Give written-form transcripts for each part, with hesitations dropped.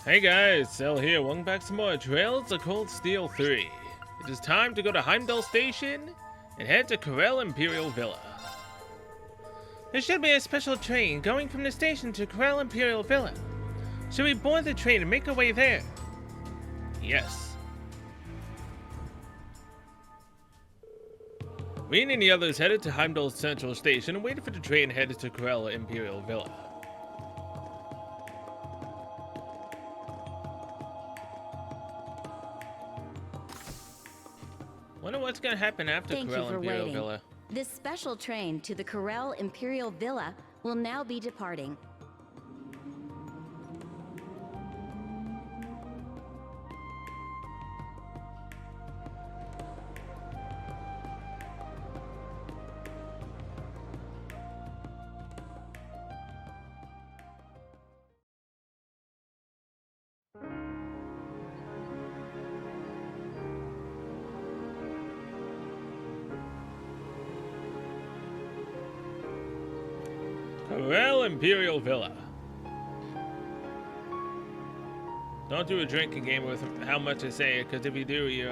Hey guys, Cell here. Welcome back to more Trails of Cold Steel 3. It is time to go to Heimdall Station and head to Karel Imperial Villa. There should be a special train going from the station to Karel Imperial Villa. Should we board the train and make our way there? Yes. We and the others headed to Heimdall Central Station and waited for the train headed to Karel Imperial Villa. Wonder what's gonna happen after Karel Imperial Villa. This special train to the Karel Imperial Villa will now be departing. Karel Imperial Villa. Don't do a drinking game with how much I say it, because if you do, you,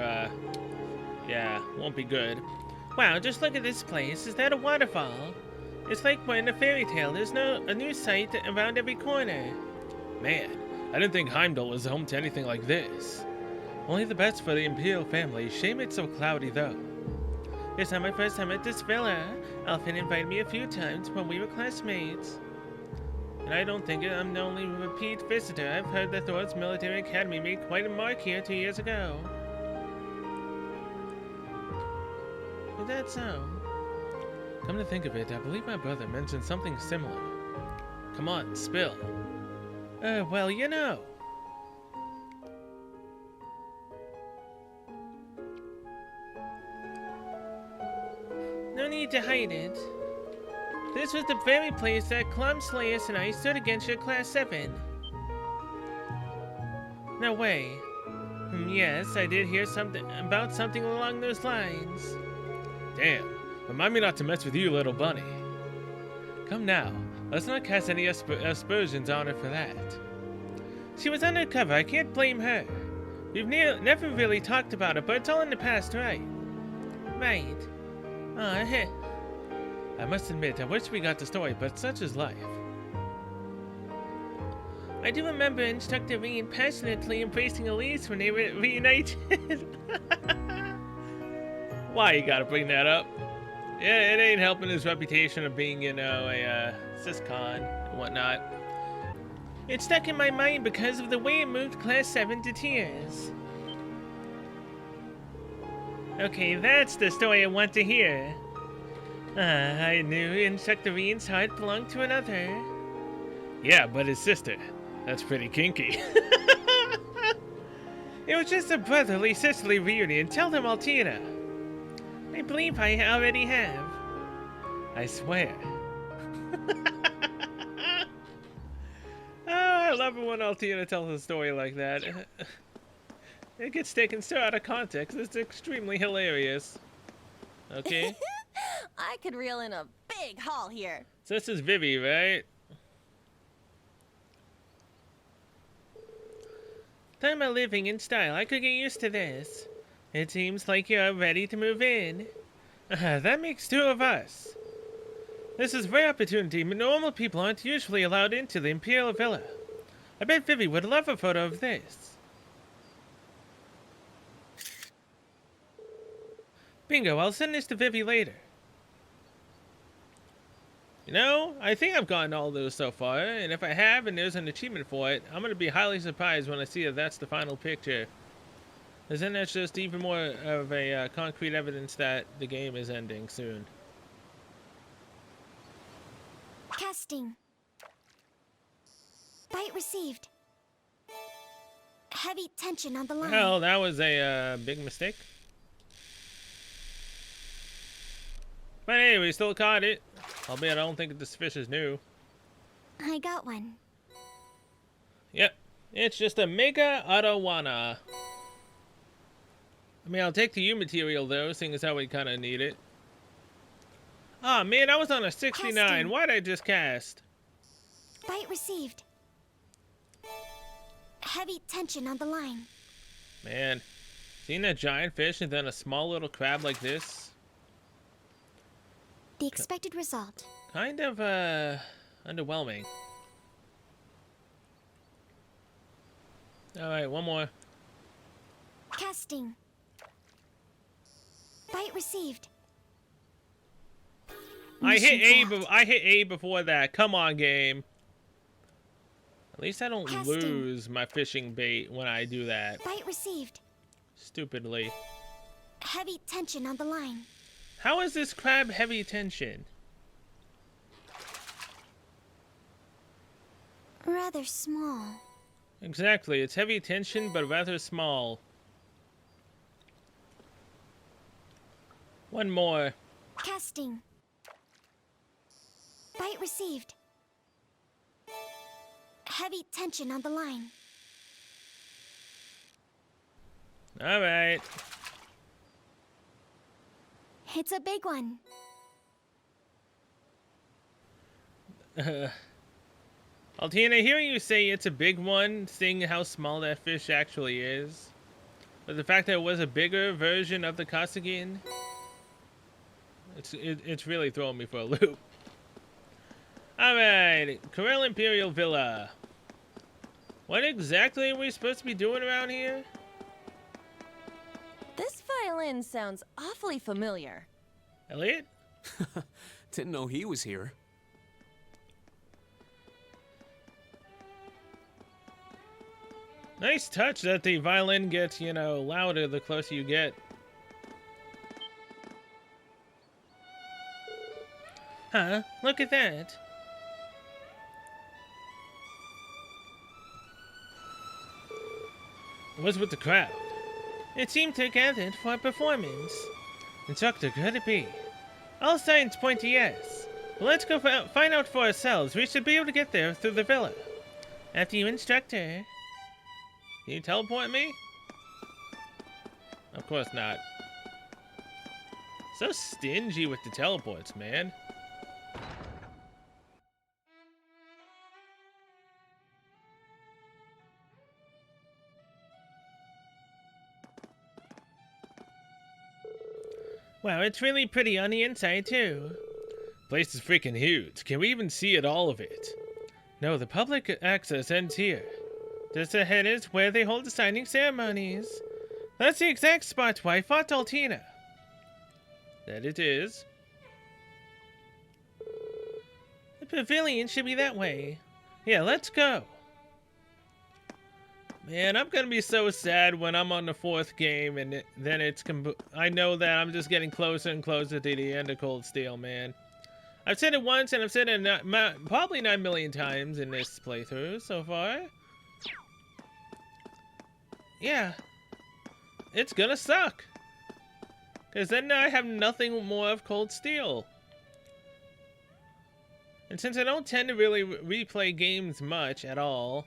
yeah, won't be good. Wow, just look at this place. Is that a waterfall? It's like we're in a fairy tale. There's a new sight around every corner. Man, I didn't think Heimdall was home to anything like this. Only the best for the Imperial family. Shame it's so cloudy, though. It's not my first time at this villa. Alfred invited me a few times when we were classmates. And I don't think I'm the only repeat visitor. I've heard that Thor's military academy made quite a mark here 2 years ago. Is that so? Come to think of it, I believe my brother mentioned something similar. Come on, spill. Well, you know. No need to hide it. This was the very place that Clum Slayus and I stood against your Class 7. No way. Yes, I did hear something along those lines. Damn. Remind me not to mess with you, little bunny. Come now. Let's not cast any aspersions on her for that. She was undercover. I can't blame her. We've never really talked about it, but it's all in the past, right? Right. I must admit, I wish we got the story, but such is life. I do remember Instructor Reen passionately embracing Elise when they were reunited. Why you gotta bring that up? Yeah, it ain't helping his reputation of being, you know, a siscon and whatnot. It stuck in my mind because of the way it moved Class 7 to tears. Okay, that's the story I want to hear. I knew Instructor Reen's heart belonged to another. Yeah, but his sister. That's pretty kinky. It was just a brotherly, sisterly reunion. Tell them I'll Tina. I believe I already have. I swear. Oh, I love it when Altina tells a story like that. It gets taken so out of context. It's extremely hilarious. Okay. I could reel in a big haul here. So this is Vivi, right? Talking about living in style, I could get used to this. It seems like you're ready to move in. That makes 2 of us. This is a rare opportunity, but normal people aren't usually allowed into the Imperial Villa. I bet Vivi would love a photo of this. Bingo, I'll send this to Vivi later. You know, I think I've gotten all those so far, and if I have and there's an achievement for it, I'm going to be highly surprised when I see that that's the final picture. Because then that's just even more of a concrete evidence that the game is ending soon. Casting. Bite received. Heavy tension on the line. Well, that was a big mistake. But anyway, we still caught it. Albeit I don't think this fish is new. I got one. Yep. It's just a Mega Arowana. I mean, I'll take the U material though, seeing as how we kind of need it. Ah, oh, man, I was on a 69. Casting. Why'd I just cast? Bite received. Heavy tension on the line. Man, seeing a giant fish and then a small little crab like this, The expected result. kind of underwhelming. All right, one more. Casting. Bite received. I hit Mission A. failed. I hit A before that. Come on, game. At least I don't Casting. lose my fishing bait when I do that. Bite received. Stupidly. Heavy tension on the line. How is this crab heavy tension? Rather small. Exactly, it's heavy tension but rather small. One more. Casting. Bite received. Heavy tension on the line. All right. It's a big one. Altina, hearing you say it's a big one, seeing how small that fish actually is, but the fact that it was a bigger version of the Kasugan, it's really throwing me for a loop. All right, Karel Imperial Villa. What exactly are we supposed to be doing around here? This violin sounds awfully familiar. Elliot? Didn't know he was here. Nice touch that the violin gets, you know, louder the closer you get. Huh? Look at that. What's with the crowd? It seemed to gathered for a performance. Instructor, could it be? All signs point to yes. But let's go find out for ourselves. We should be able to get there through the villa. After you, instructor. Can you teleport me? Of course not. So stingy with the teleports, man. Wow, it's really pretty on the inside, too. Place is freaking huge. Can we even see all of it? No, the public access ends here. Just ahead is where they hold the signing ceremonies. That's the exact spot where I fought Altina. That it is. The pavilion should be that way. Yeah, let's go. Man, I'm gonna be so sad when I'm on the 4th game and then it's I know that I'm just getting closer and closer to the end of Cold Steel, man. I've said it once and I've said it probably 9 million times in this playthrough so far. Yeah, it's gonna suck. Because then I have nothing more of Cold Steel. And since I don't tend to really replay games much at all,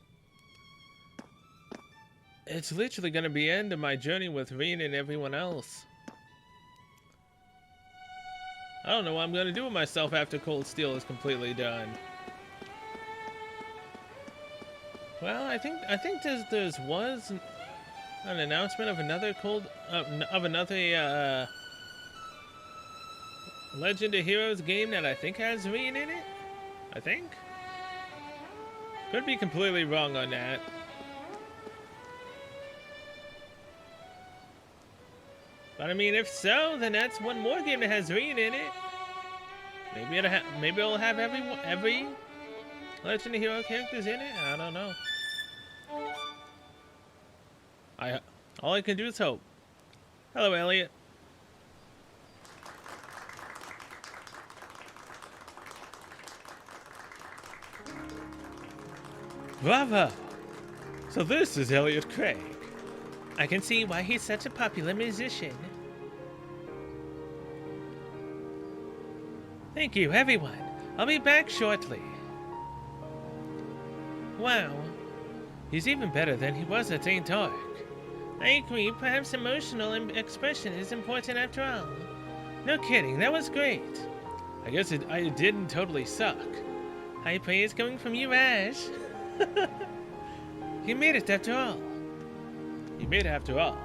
it's literally gonna be the end of my journey with Reen and everyone else. I don't know what I'm gonna do with myself after Cold Steel is completely done. Well, I think there was an announcement of another Legend of Heroes game that I think has Reen in it. I think. Could be completely wrong on that. But I mean, if so, then that's one more game that has Reen in it. Maybe it'll have every Legend of Hero characters in it. I don't know. All I can do is hope. Hello, Elliot. Bravo! So this is Elliot Craig. I can see why he's such a popular musician. Thank you, everyone. I'll be back shortly. Wow. He's even better than he was at St. Dark. I agree, perhaps emotional expression is important after all. No kidding, that was great. I guess I didn't totally suck. High praise coming from you, Ash. You made it after all. You made it after all.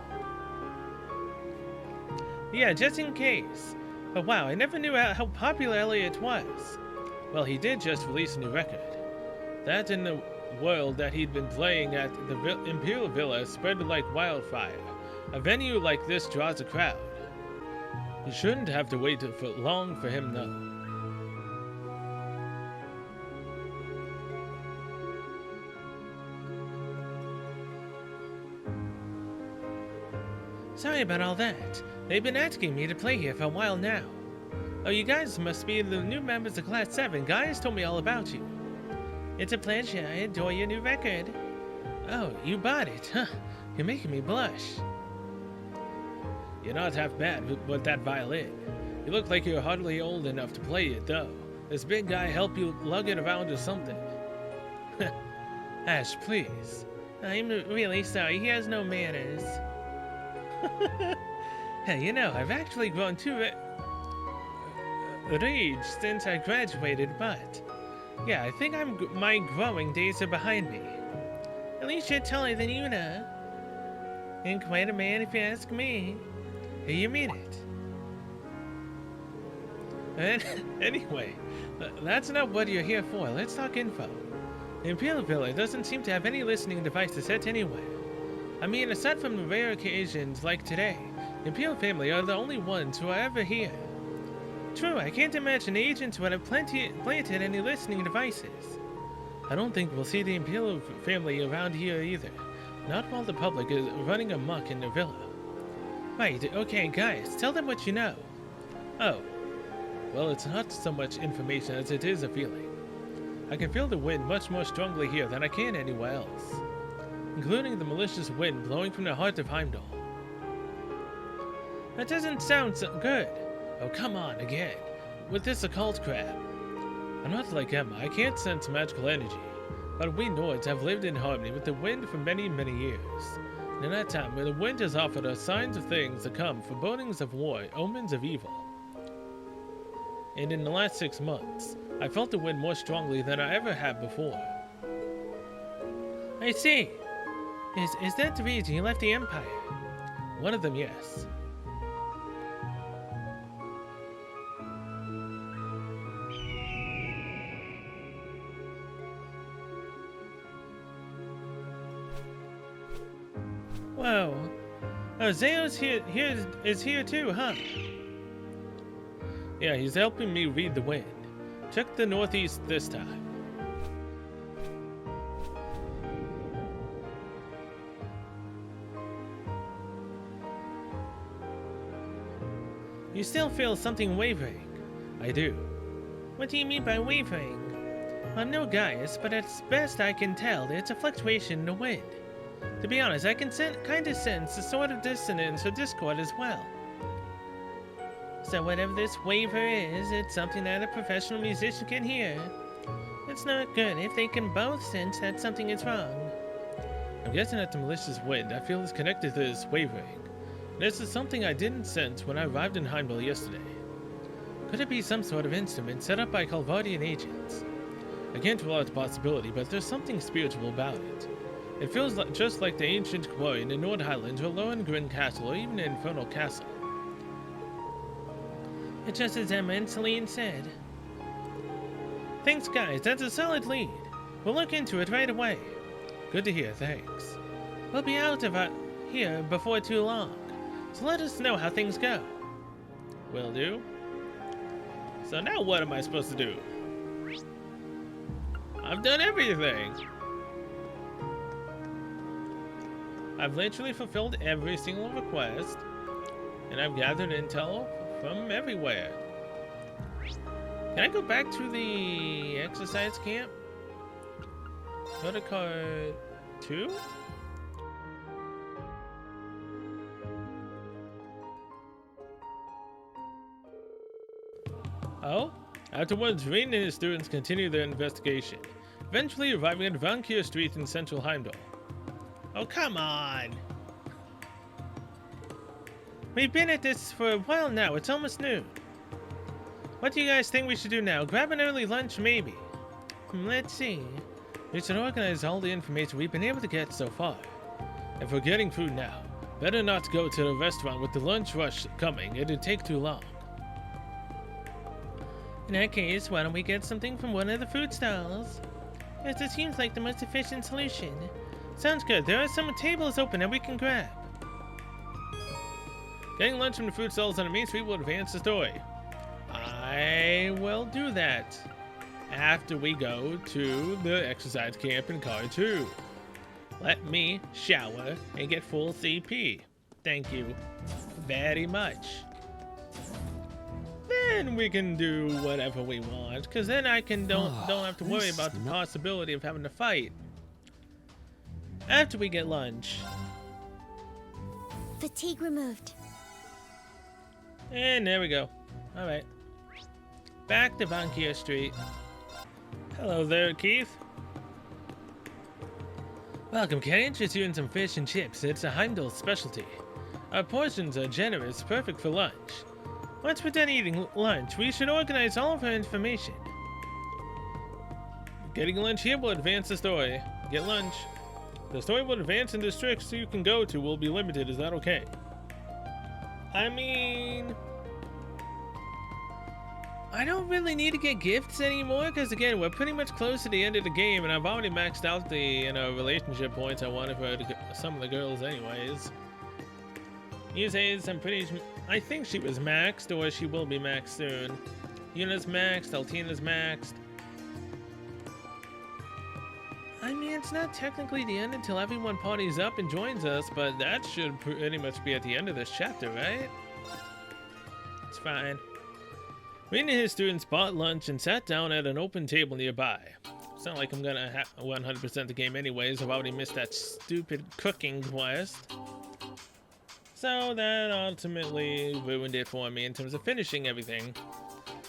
Yeah, just in case. But wow, I never knew how popular Elliot was. Well, he did just release a new record. That in the world that he'd been playing at the Imperial Villa spread like wildfire. A venue like this draws a crowd. You shouldn't have to wait for long for him, though. Sorry about all that. They've been asking me to play here for a while now. Oh, you guys must be the new members of Class 7. Guys told me all about you. It's a pleasure. I adore your new record. Oh, you bought it, huh? You're making me blush. You're not half bad with that violin. You look like you're hardly old enough to play it, though. This big guy help you lug it around or something. Ash, please. I'm really sorry. He has no manners. Hey, you know, I've actually grown to rage since I graduated, but yeah, I think my growing days are behind me. At least you're taller than Una. And quite a man if you ask me. Hey, you mean it. Anyway, that's not what you're here for. Let's talk info. The Imperial Villa doesn't seem to have any listening devices set anywhere. I mean, aside from rare occasions like today, the Imperial family are the only ones who are ever here. True, I can't imagine the agents would have planted any listening devices. I don't think we'll see the Imperial family around here either. Not while the public is running amok in the villa. Right, okay guys, tell them what you know. Oh, well it's not so much information as it is a feeling. I can feel the wind much more strongly here than I can anywhere else. Including the malicious wind blowing from the heart of Heimdall. That doesn't sound so good. Oh, come on, again. With this occult crap. I'm not like Emma, I can't sense magical energy. But we Nords have lived in harmony with the wind for many, many years. And in that time, where the wind has offered us signs of things to come, forebodings of war, omens of evil. And in the last 6 months, I felt the wind more strongly than I ever have before. I see. Is that the reason you left the Empire? One of them, yes. Whoa. Oh, Zeo's is here too, huh? Yeah, he's helping me read the wind. Check the northeast this time. You still feel something wavering. I do. What do you mean by wavering? I'm no Gaius, but as best I can tell, it's a fluctuation in the wind. To be honest, I can kind of sense a sort of dissonance or discord as well. So whatever this waver is, it's something that a professional musician can hear. It's not good if they can both sense that something is wrong. I'm guessing that the malicious wind I feel is connected to this wavering. This is something I didn't sense when I arrived in Heimdall yesterday. Could it be some sort of instrument set up by Calvardian agents? I can't rule out the possibility, but there's something spiritual about it. It feels just like the ancient quarry in the Nord Highlands or Lohengrin Castle or even the Infernal Castle. It's just as Emma and Celine said. Thanks guys, that's a solid lead. We'll look into it right away. Good to hear, thanks. We'll be out of here before too long, so let us know how things go. Will do. So now what am I supposed to do? I've done everything! I've literally fulfilled every single request, and I've gathered intel from everywhere. Can I go back to the exercise camp? Go to card 2? Oh? Afterwards, Rain and his students continue their investigation, eventually arriving at Vankir Street in central Heimdall. Oh, come on! We've been at this for a while now. It's almost noon. What do you guys think we should do now? Grab an early lunch, maybe? Let's see. We should organize all the information we've been able to get so far. If we're getting food now, better not go to the restaurant with the lunch rush coming. It'd take too long. In that case, why don't we get something from one of the food stalls? Yes, it seems like the most efficient solution. Sounds good. There are some tables open that we can grab. Getting lunch from the food stalls on the main street will advance the story. I will do that after we go to the exercise camp in Car 2. Let me shower and get full CP. Thank you very much. Then we can do whatever we want, because then I can don't have to worry about the possibility of having to fight after we get lunch. Fatigue removed. And there we go. All right. Back to Bankier Street. Hello there, Keith. Welcome. Can I interest you in some fish and chips? It's a Heimdall specialty. Our portions are generous, perfect for lunch. Once we're done eating lunch, we should organize all of our information. Getting lunch here will advance the story. Get lunch. The story will advance and districts you can go to will be limited. Is that okay? I mean, I don't really need to get gifts anymore because, again, we're pretty much close to the end of the game and I've already maxed out the relationship points I wanted for some of the girls anyways. Yuse's, I think she was maxed, or she will be maxed soon. Yuna's maxed, Altina's maxed. I mean, it's not technically the end until everyone parties up and joins us, but that should pretty much be at the end of this chapter, right? It's fine. Reed and his students bought lunch and sat down at an open table nearby. It's not like I'm gonna 100% the game anyways. I've already missed that stupid cooking quest. So that ultimately ruined it for me in terms of finishing everything.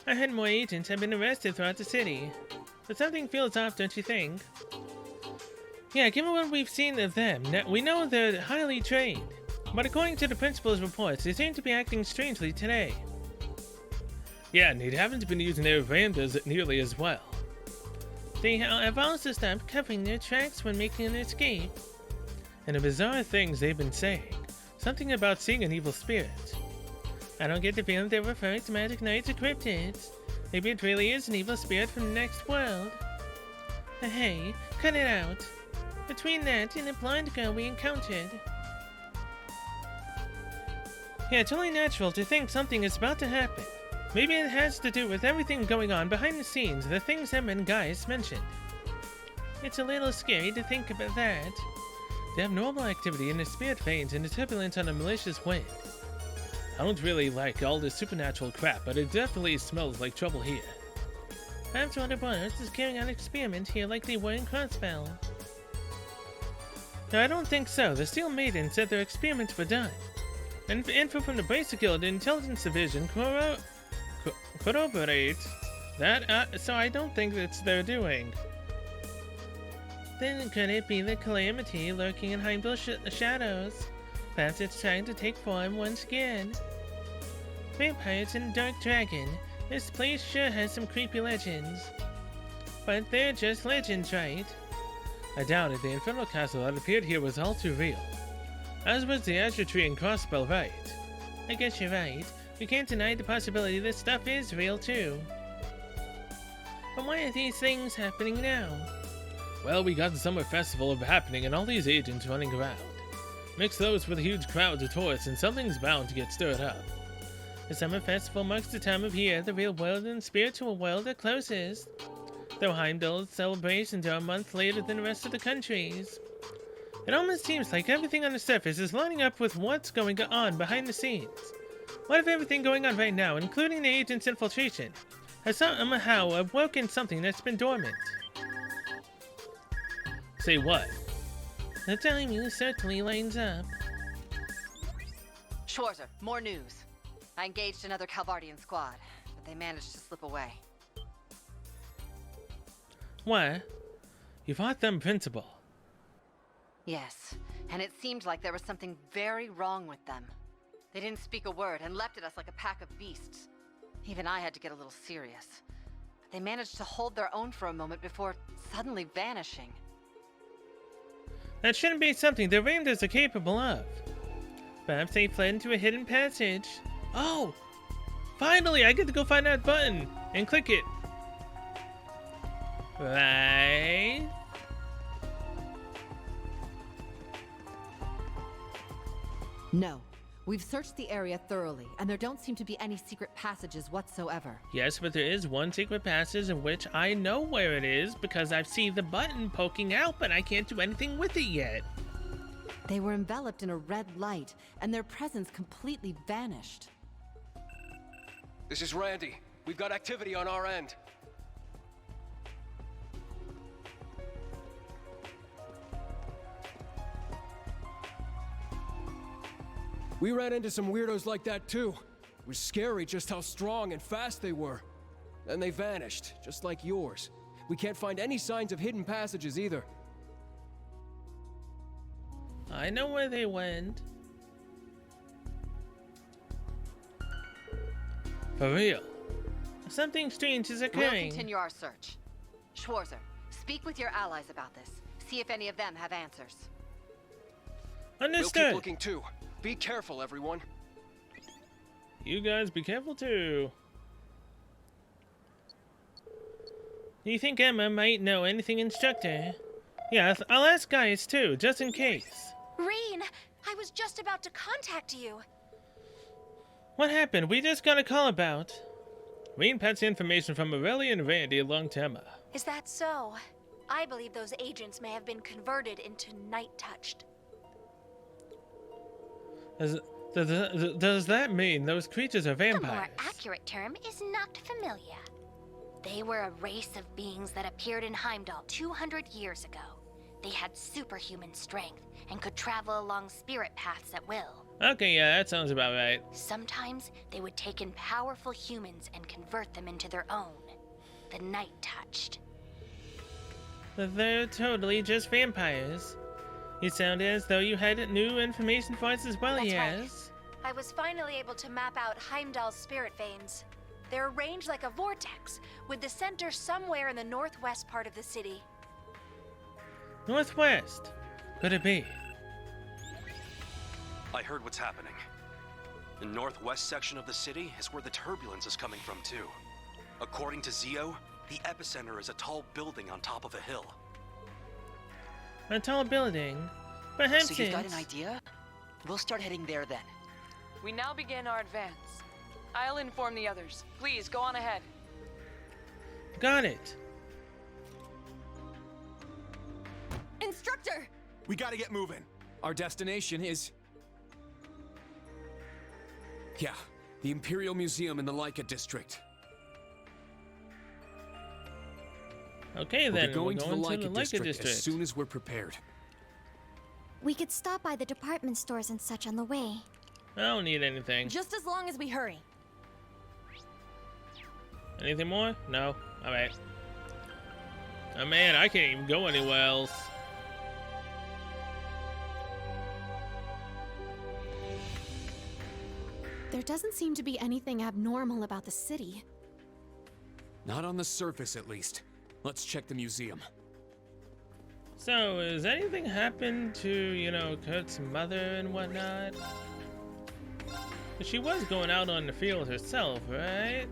I heard more agents have been arrested throughout the city. But something feels off, don't you think? Yeah, given what we've seen of them, we know they're highly trained. But according to the principal's reports, they seem to be acting strangely today. Yeah, and they haven't been using their verandas nearly as well. They have also stopped covering their tracks when making an escape. And the bizarre things they've been saying. Something about seeing an evil spirit. I don't get the feeling they're referring to magic knights or cryptids. Maybe it really is an evil spirit from the next world. Hey, cut it out. Between that and the blind girl we encountered. Yeah, it's only natural to think something is about to happen. Maybe it has to do with everything going on behind the scenes, the things them and guys mentioned. It's a little scary to think about that. The abnormal activity in the spirit veins and the turbulence on a malicious wind. I don't really like all this supernatural crap, but it definitely smells like trouble here. Perhaps one of us is carrying out experiments here like they were in Crossbell. No, I don't think so. The Steel Maiden said their experiments were done. And info from the Bracer Guild Intelligence Division corroborates that, so I don't think it's their doing. Then could it be the calamity lurking in Heimdall shadows? Perhaps it's trying to take form once again. Vampires and Dark Dragon. This place sure has some creepy legends. But they're just legends, right? I doubt it. The infernal castle that appeared here was all too real. As was the Azure Tree and Crossbell, right? I guess you're right. We can't deny the possibility this stuff is real too. But why are these things happening now? Well, we got the summer festival happening and all these agents running around. Mix those with huge crowds of tourists and something's bound to get stirred up. The summer festival marks the time of year the real world and spiritual world are closest. Though Heimdall's celebrations are a month later than the rest of the countries. It almost seems like everything on the surface is lining up with what's going on behind the scenes. What if everything going on right now, including the agent's infiltration, has somehow awoken something that's been dormant? Say what? The timing certainly lines up. Schwarzer, more news. I engaged another Calvardian squad, but they managed to slip away. What? You fought them, Principal? Yes, and it seemed like there was something very wrong with them. They didn't speak a word and leapt at us like a pack of beasts. Even I had to get a little serious. They managed to hold their own for a moment before suddenly vanishing. That shouldn't be something the Rangers are capable of. Perhaps they fled into a hidden passage. Oh! Finally, I get to go find that button and click it. Right? No. We've searched the area thoroughly, and there don't seem to be any secret passages whatsoever. Yes, but there is one secret passage in which I know where it is because I've seen the button poking out, but I can't do anything with it yet. They were enveloped in a red light, and their presence completely vanished. This is Randy. We've got activity on our end. We ran into some weirdos like that too. It was scary just how strong and fast they were. Then they vanished, just like yours. We can't find any signs of hidden passages either. I know where they went. For real. Something strange is We'll occurring. continue our search. Schwarzer, speak with your allies about this. See if any of them have answers. We'll Understood. keep looking too. Be careful, everyone. You guys be careful too. Do you think Emma might know anything, Instructor? Yeah, I'll ask guys too, just in case. Rain, I was just about to contact you. What happened? We just got a call about. Rain passed information from Morelli and Randy along to Emma. Is that so? I believe those agents may have been converted into night-touched. Does that mean those creatures are The more vampires? accurate term is not familiar. They were a race of beings that appeared in Heimdall 200 years ago. They had superhuman strength and could travel along spirit paths at will. Okay, yeah, that sounds about right. Sometimes they would take in powerful humans and convert them into their own. The night-touched. They're totally just vampires. You sound as though you had new information for us as well, That's right. yes? I was finally able to map out Heimdall's spirit veins. They're arranged like a vortex, with the center somewhere in the northwest part of the city. Northwest. Could it be? I heard what's happening. The northwest section of the city is where the turbulence is coming from, too. According to Zio, the epicenter is a tall building on top of a hill. A tall building. Perhaps So you've got it's... an idea? We'll start heading there then. We now begin our advance. I'll inform the others. Please, go on ahead. Got it. Instructor! We gotta get moving. Our destination is... Yeah, the Imperial Museum in the Laika district. Okay, We'll then. be going we're to the going Laika to the district, Laika district. as soon as we're prepared. We could stop by the department stores and such on the way. I don't need anything. Just as long as we hurry. Anything more? No? Alright. Oh man, I can't even go anywhere else. There doesn't seem to be anything abnormal about the city. Not on the surface, at least. Let's check the museum. So, has anything happened to, you know, Kurt's mother and whatnot? 'Cause she was going out on the field herself, right?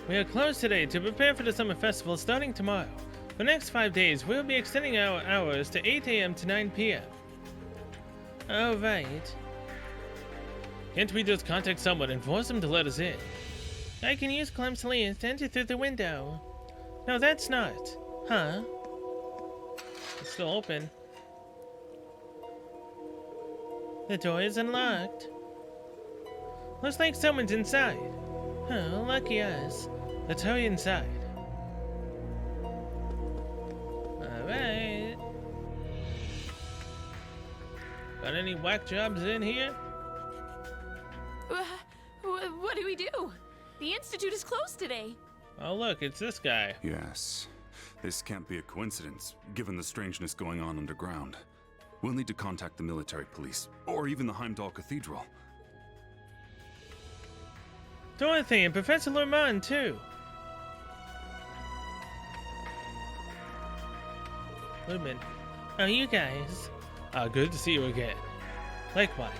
We are closed today to prepare for the summer festival starting tomorrow. For the next 5 days, we'll be extending our hours to 8 a.m. to 9 p.m. Alright. Can't we just contact someone and force them to let us in? I can use Clem's lens to enter through the window. No, that's not. Huh? It's still open. The door is unlocked. Looks like someone's inside. Oh, lucky us. Let's hurry inside. Alright. Got any whack jobs in here? What do we do? The Institute is closed today. Oh look, it's this guy. Yes. This can't be a coincidence, given the strangeness going on underground. We'll need to contact the military police, or even the Heimdall Cathedral. Dorothy and Professor Lermont, too. Lumen. Oh, you guys. Good to see you again. Likewise.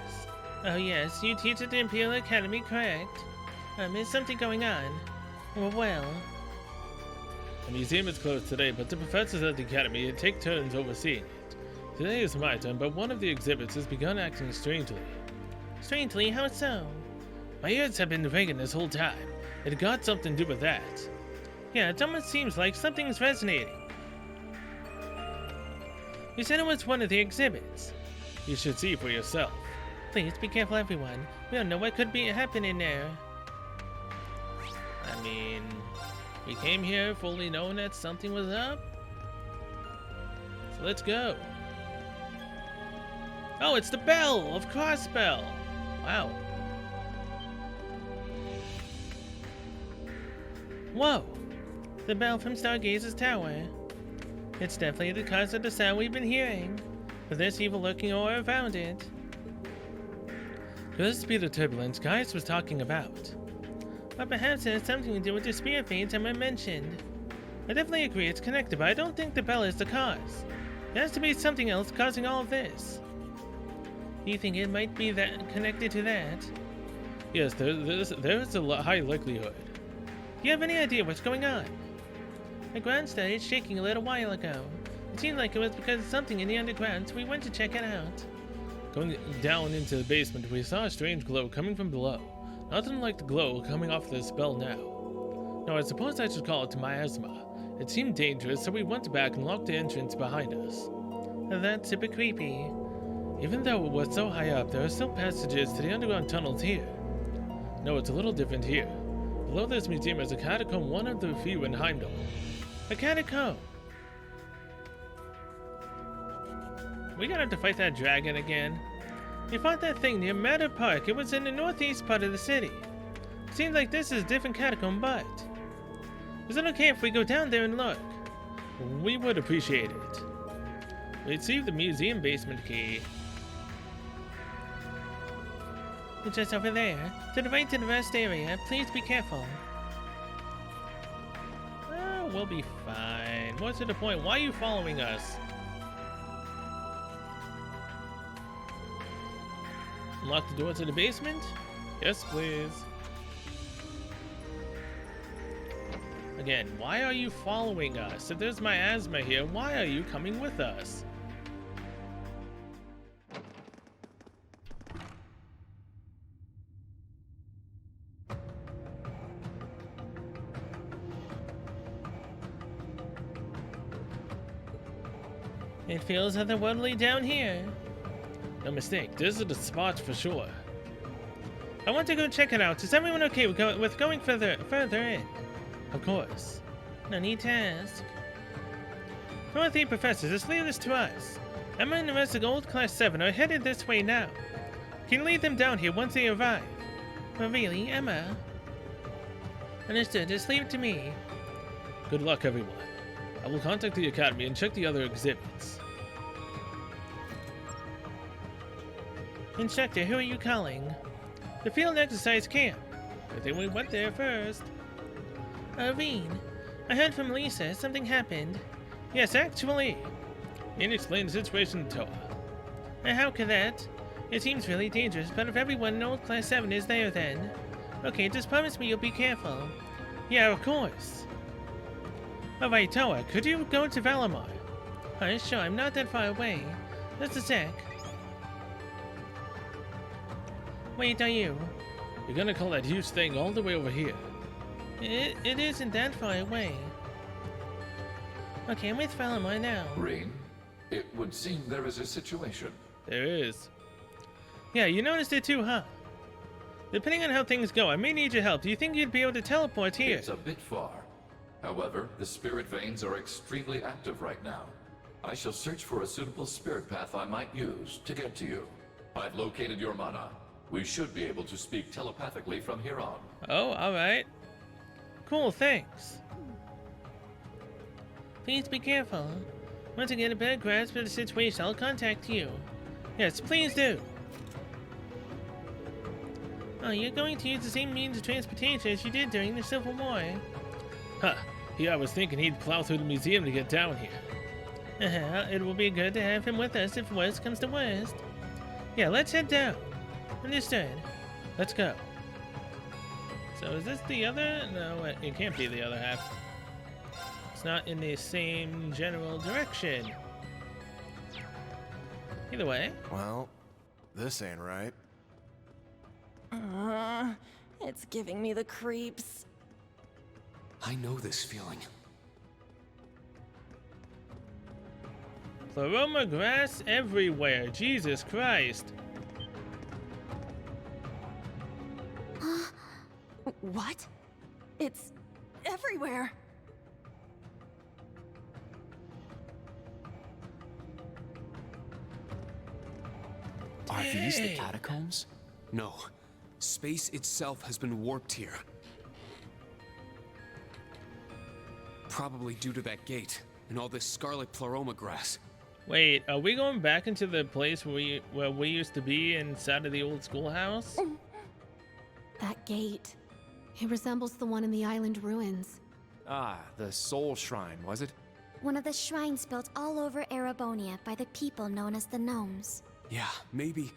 Oh, yes, you teach at the Imperial Academy, correct? Is something going on? Well... The museum is closed today, but the professors at the Academy take turns overseeing it. Today is my turn, but one of the exhibits has begun acting strangely. Strangely? How so? My ears have been ringing this whole time. It got something to do with that. Yeah, it almost seems like something's resonating. You said it was one of the exhibits. You should see for yourself. Please be careful, everyone. We don't know what could be happening there. I mean, we came here fully knowing that something was up. So let's go. Oh, it's the bell of Crossbell. Wow. Whoa. The bell from Stargazer's tower. It's definitely the cause of the sound we've been hearing. With this evil-looking aura around it. Could this be the turbulence Gaius was talking about? But perhaps it has something to do with the spirit fiends I mentioned. I definitely agree it's connected, but I don't think the bell is the cause. There has to be something else causing all of this. Do you think it might be that connected to that? Yes, there is a high likelihood. Do you have any idea what's going on? The ground started shaking a little while ago. It seemed like it was because of something in the underground, so we went to check it out. Going down into the basement, we saw a strange glow coming from below. Nothing like the glow coming off the spell now. Now, I suppose I should call it miasma. It seemed dangerous, so we went back and locked the entrance behind us. That's super creepy. Even though it was so high up, there are still passages to the underground tunnels here. No, it's a little different here. Below this museum is a catacomb, one of the few in Heimdall. A catacomb! We gonna have to fight that dragon again. We fought that thing near Matter Park. It was in the northeast part of the city. Seems like this is a different catacomb, but... Is it okay if we go down there and look? We would appreciate it. Retrieve the museum basement key. It's just over there. To the right to the rest area. Please be careful. Oh, we'll be fine. What's the point? Why are you following us? Unlock the door to the basement? Yes, please. Again, why are you following us? If there's miasma here, why are you coming with us? It feels otherworldly down here. No mistake, this is the spot for sure. I want to go check it out. Is everyone okay with going further in? Of course. No need to ask. Dorothy, professors, just leave this to us. Emma and the rest of Gold Class 7 are headed this way now. Can you lead them down here once they arrive? Oh, really, Emma? Understood, just leave it to me. Good luck, everyone. I will contact the Academy and check the other exhibits. Instructor, who are you calling? The field exercise camp. I think we went there first. Irene, I heard from Lisa. Something happened. Yes, actually. Can you explain the situation to her? How could that? It seems really dangerous, but if everyone in Old Class 7 is there then... Okay, just promise me you'll be careful. Yeah, of course. Alright, Toa, could you go to Valamar? Sure, I'm not that far away. Just a sec. Wait, are you? You're gonna call that huge thing all the way over here. It isn't that far away. Okay, I'm with Valamar now. Rain, it would seem there is a situation. There is. Yeah, you noticed it too, huh? Depending on how things go, I may need your help. Do you think you'd be able to teleport here? It's a bit far. However, the spirit veins are extremely active right now. I shall search for a suitable spirit path I might use to get to you. I've located your mana. We should be able to speak telepathically from here on. Oh, alright. Cool, thanks. Please be careful. Once I get a better grasp of the situation, I'll contact you. Yes, please do. Oh, you're going to use the same means of transportation as you did during the Civil War. Huh. Yeah, I was thinking he'd plow through the museum to get down here. It will be good to have him with us if worst comes to worst. Yeah, let's head down. Understood. Let's go. So is this the other? No, it can't be the other half. It's not in the same general direction. Either way. Well, this ain't right. It's giving me the creeps. I know this feeling. Pleroma grass everywhere. Jesus Christ. What? It's everywhere. Are these the catacombs? No. Space itself has been warped here. Probably due to that gate and all this scarlet pleroma grass. Wait, are we going back into the place where we used to be inside of the old schoolhouse? That gate. It resembles the one in the island ruins. Ah, the Soul Shrine, was it? One of the shrines built all over Erebonia by the people known as the Gnomes. Yeah, maybe.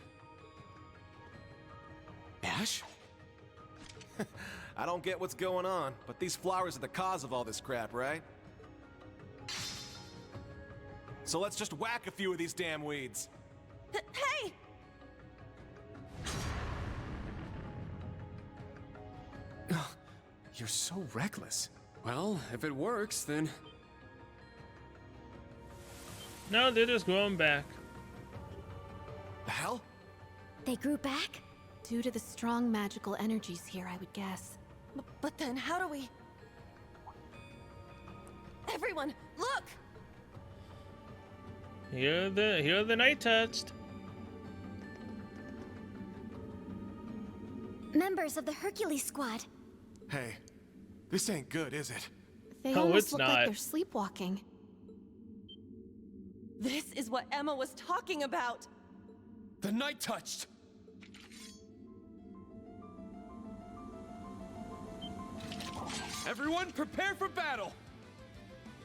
Ash? I don't get what's going on, but these flowers are the cause of all this crap, right? So let's just whack a few of these damn weeds. Hey! You're so reckless. Well, if it works, then... No, they're just growing back. The hell? They grew back? Due to the strong magical energies here, I would guess. But then how do we... Everyone, look! Here the night touched. Members of the Hercules Squad. Hey, this ain't good, is it? They Oh, almost it's look not. like they're sleepwalking. This is what Emma was talking about. The night touched! Everyone, prepare for battle!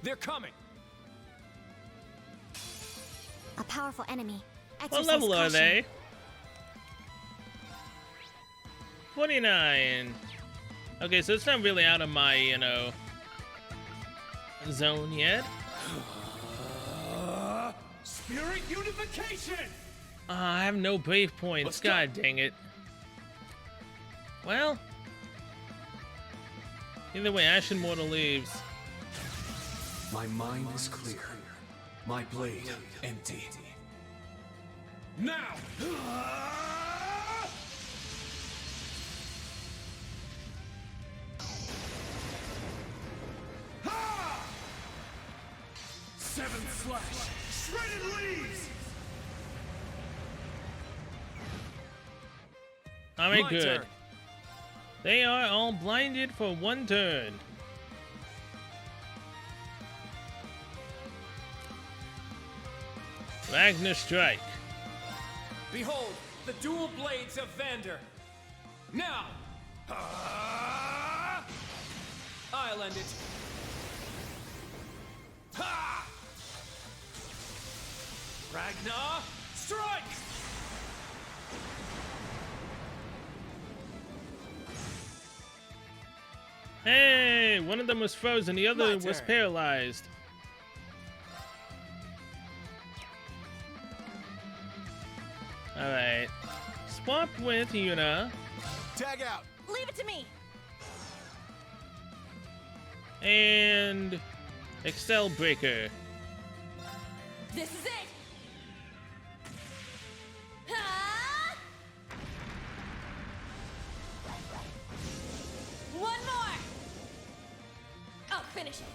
They're coming! A powerful enemy. What Exercise level are caution. they? 29. Okay, so it's not really out of my, zone yet. Spirit unification! I have no brave points. God dang it. Well, either way, Ashen Mortal leaves. My mind is clear. My blade empty. Now! Seventh slash! Shredded leaves! Alright, My good. turn. They are all blinded for one turn. Ragnar Strike. Behold, the dual blades of Vander. Now! I'll end it. Ha! Ragnar, strike! Hey, one of them was frozen, the other My was turn. paralyzed. Alright. Swap with Yuna. Tag out! Leave it to me! And Excel Breaker. This is it! Ah! One more! I'll finish it.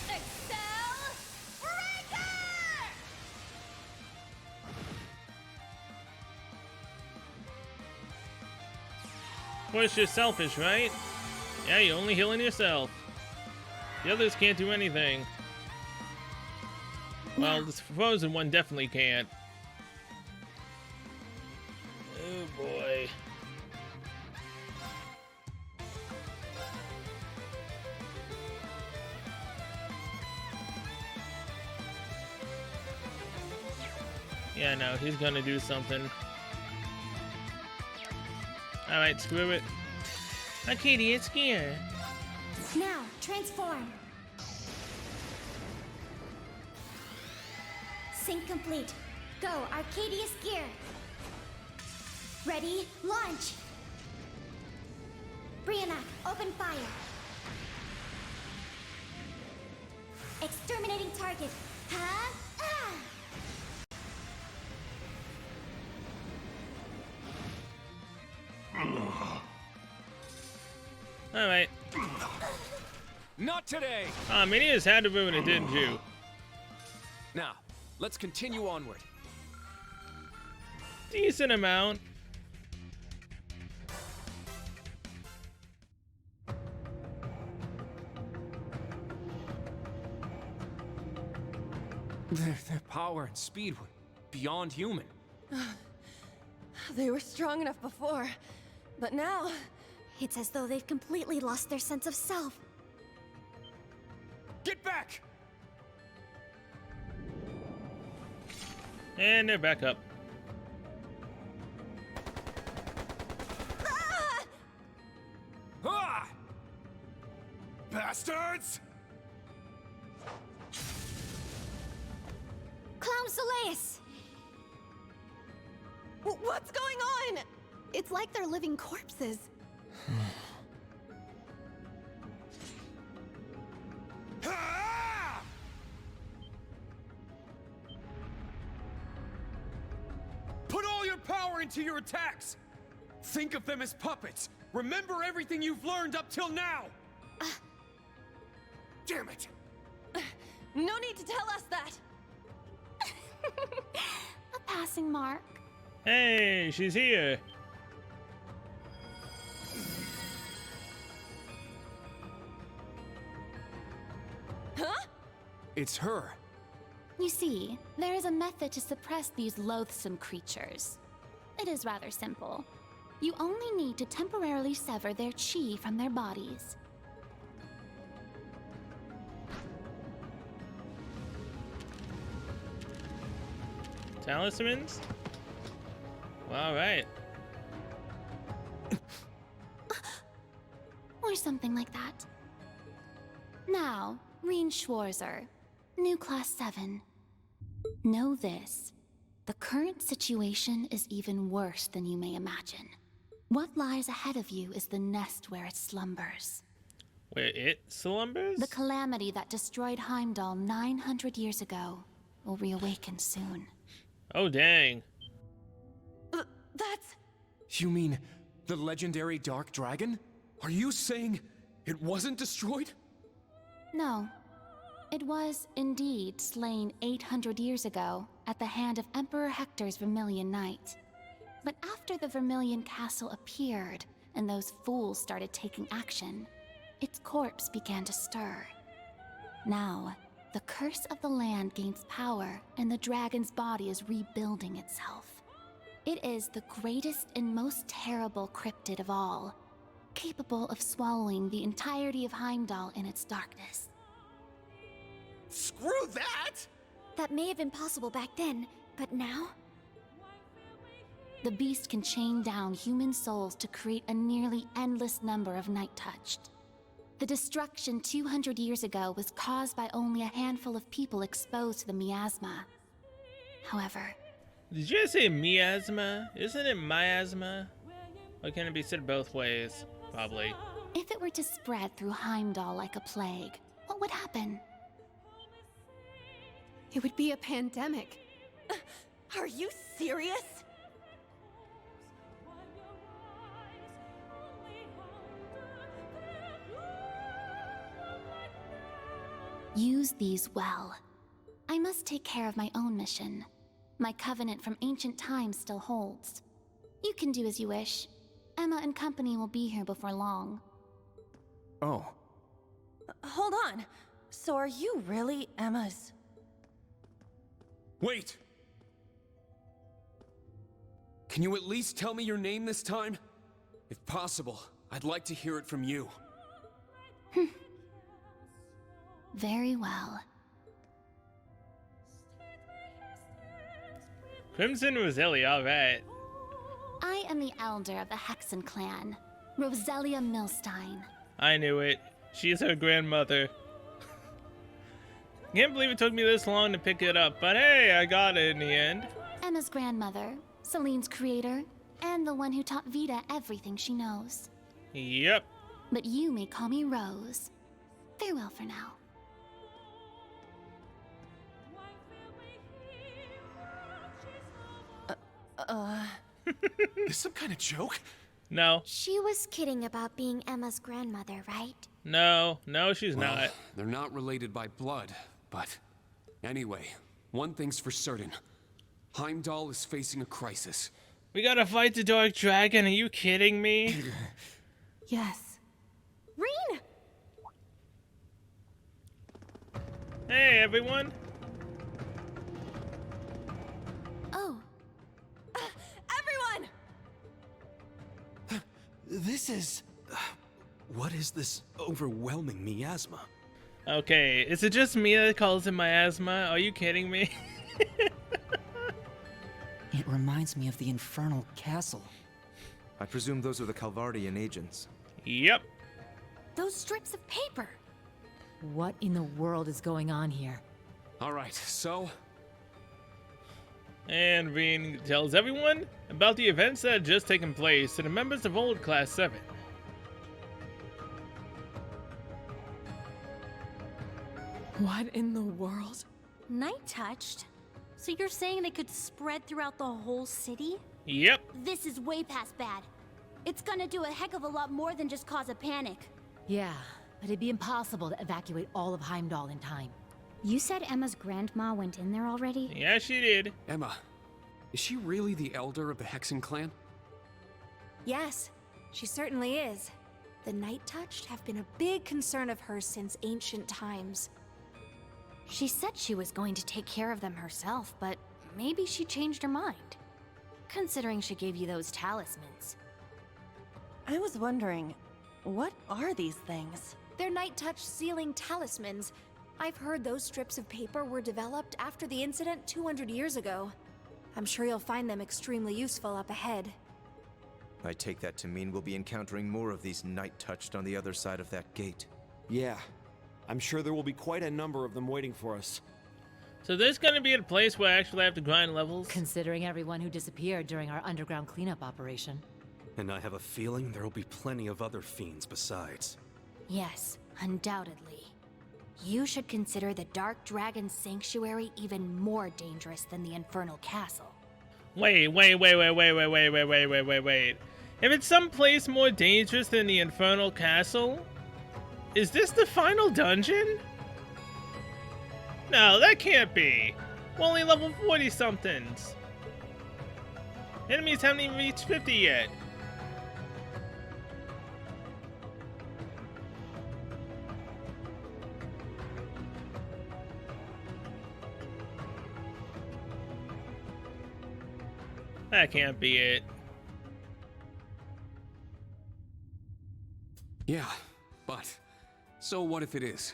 Excel Breaker! Of course, you're selfish, right? Yeah, you're only healing yourself. The others can't do anything. Well, this frozen one definitely can't. Oh boy. Yeah, no, he's gonna do something. Alright, screw it. Arcadia Skier. Now, transform. Sync complete. Go, Arcadius Gear. Ready, launch. Brianna, open fire. Exterminating target. Huh? Ah! Alright. Not today! Ah, Minions had to ruin it, didn't you? Now, let's continue onward. Decent amount. Their power and speed were beyond human. They were strong enough before, but now... It's as though they've completely lost their sense of self. Get back! And they're back up. Ah! Bastards! Clown Soleus! What's going on? It's like they're living corpses. Put all your power into your attacks! Think of them as puppets! Remember everything you've learned up till now! Damn it! No need to tell us that! A passing mark. Hey, she's here. Huh? It's her. You see, there is a method to suppress these loathsome creatures. It is rather simple. You only need to temporarily sever their chi from their bodies. Talismans? Well, all right. Or something like that. Now, Reen Schwarzer, new class 7. Know this. The current situation is even worse than you may imagine. What lies ahead of you is the nest where it slumbers. Where it slumbers? The calamity that destroyed Heimdall 900 years ago will reawaken soon. Oh, dang. That's... You mean the legendary Dark Dragon? Are you saying it wasn't destroyed? No. It was, indeed, slain 800 years ago at the hand of Emperor Hector's Vermilion Knight. But after the Vermilion Castle appeared, and those fools started taking action, its corpse began to stir. Now, the curse of the land gains power, and the dragon's body is rebuilding itself. It is the greatest and most terrible cryptid of all, capable of swallowing the entirety of Heimdall in its darkness. Screw that! That may have been possible back then, but now? The beast can chain down human souls to create a nearly endless number of Night Touched. The destruction 200 years ago was caused by only a handful of people exposed to the miasma. However... Did you just say miasma? Isn't it miasma? Or can it be said both ways? Probably. if it were to spread through Heimdall like a plague, what would happen? It would be a pandemic. Are you serious? Use these well. I must take care of my own mission. My covenant from ancient times still holds. You can do as you wish. Emma and company will be here before long. Oh. Hold on. So are you really Emma's? Wait! Can you at least tell me your name this time? If possible, I'd like to hear it from you. Very well. Crimson Roselia, alright. I am the elder of the Hexen clan, Roselia Milstein. I knew it. She's her grandmother. Can't believe it took me this long to pick it up, but hey, I got it in the end. Emma's grandmother, Celine's creator, and the one who taught Vita everything she knows. Yep. But you may call me Rose. Farewell for now. Is some kind of joke? No. She was kidding about being Emma's grandmother, right? No, she's Well, not. They're not related by blood, but... Anyway, one thing's for certain. Heimdall is facing a crisis. We gotta fight the Dark Dragon, are you kidding me? Yes. Reen! Hey, everyone. Oh. Everyone! This is... what is this overwhelming miasma? Okay, is it just me that calls it miasma? Are you kidding me? It reminds me of the Infernal Castle. I presume those are the Calvardian agents. Yep. Those strips of paper. What in the world is going on here? Alright, so... And Reen tells everyone about the events that had just taken place to the members of Old Class 7. What in the world? Night touched? So you're saying they could spread throughout the whole city? Yep. This is way past bad. It's gonna do a heck of a lot more than just cause a panic. Yeah, but it'd be impossible to evacuate all of Heimdall in time. You said Emma's grandma went in there already? Yeah, she did. Emma, is she really the elder of the Hexen clan? Yes, she certainly is. The Night Touched have been a big concern of hers since ancient times. She said she was going to take care of them herself, but maybe she changed her mind. Considering she gave you those talismans. I was wondering, what are these things? They're Night Touch sealing talismans. I've heard those strips of paper were developed after the incident 200 years ago. I'm sure you'll find them extremely useful up ahead. I take that to mean we'll be encountering more of these Night Touched on the other side of that gate. Yeah. I'm sure there will be quite a number of them waiting for us. So there's gonna be a place where I actually have to grind levels? Considering everyone who disappeared during our underground cleanup operation. And I have a feeling there'll be plenty of other fiends besides. Yes, undoubtedly. You should consider the Dark Dragon Sanctuary even more dangerous than the Infernal Castle. Wait. If it's someplace more dangerous than the Infernal Castle, is this the final dungeon? No, that can't be. We're only level 40-somethings. Enemies haven't even reached 50 yet. That can't be it. Yeah, but... So what if it is?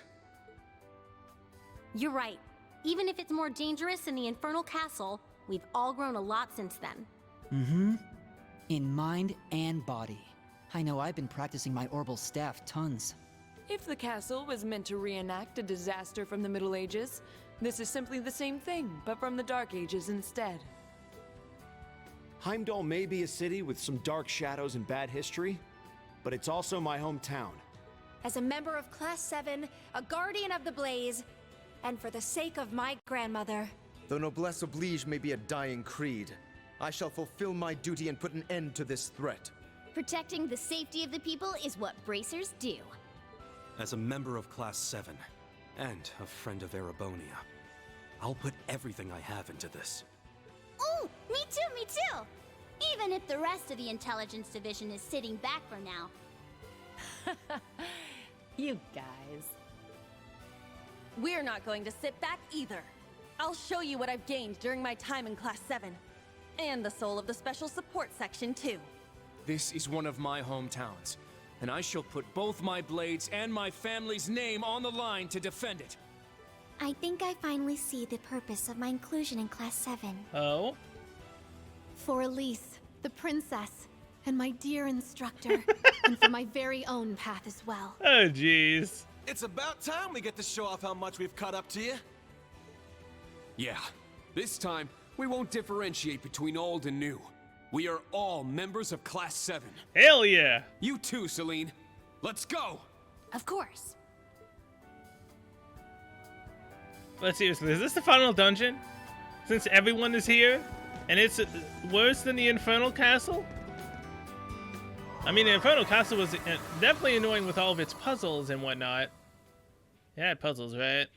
You're right. Even if it's more dangerous than the Infernal Castle, we've all grown a lot since then. Mm-hmm. In mind and body. I know I've been practicing my orbital staff tons. If the castle was meant to reenact a disaster from the Middle Ages, this is simply the same thing, but from the Dark Ages instead. Heimdall may be a city with some dark shadows and bad history, but it's also my hometown. As a member of Class 7, a guardian of the Blaze, and for the sake of my grandmother. Though noblesse oblige may be a dying creed, I shall fulfill my duty and put an end to this threat. Protecting the safety of the people is what bracers do. As a member of Class 7, and a friend of Erebonia, I'll put everything I have into this. Ooh, me too! Even if the rest of the Intelligence Division is sitting back for now. You guys. we're not going to sit back either. I'll show you what I've gained during my time in Class 7. And the soul of the Special Support Section, too. This is one of my hometowns, and I shall put both my blades and my family's name on the line to defend it. I think I finally see the purpose of my inclusion in Class 7. Oh? For Elise, the princess, and my dear instructor, and for my very own path as well. Oh, jeez. It's about time we get to show off how much we've caught up to you. Yeah, this time, we won't differentiate between old and new. We are all members of Class 7. Hell yeah! You too, Celine. Let's go! Of course. But seriously, is this the final dungeon? Since everyone is here? And it's worse than the Infernal Castle? I mean, the Infernal Castle was definitely annoying with all of its puzzles and whatnot. It had puzzles, right?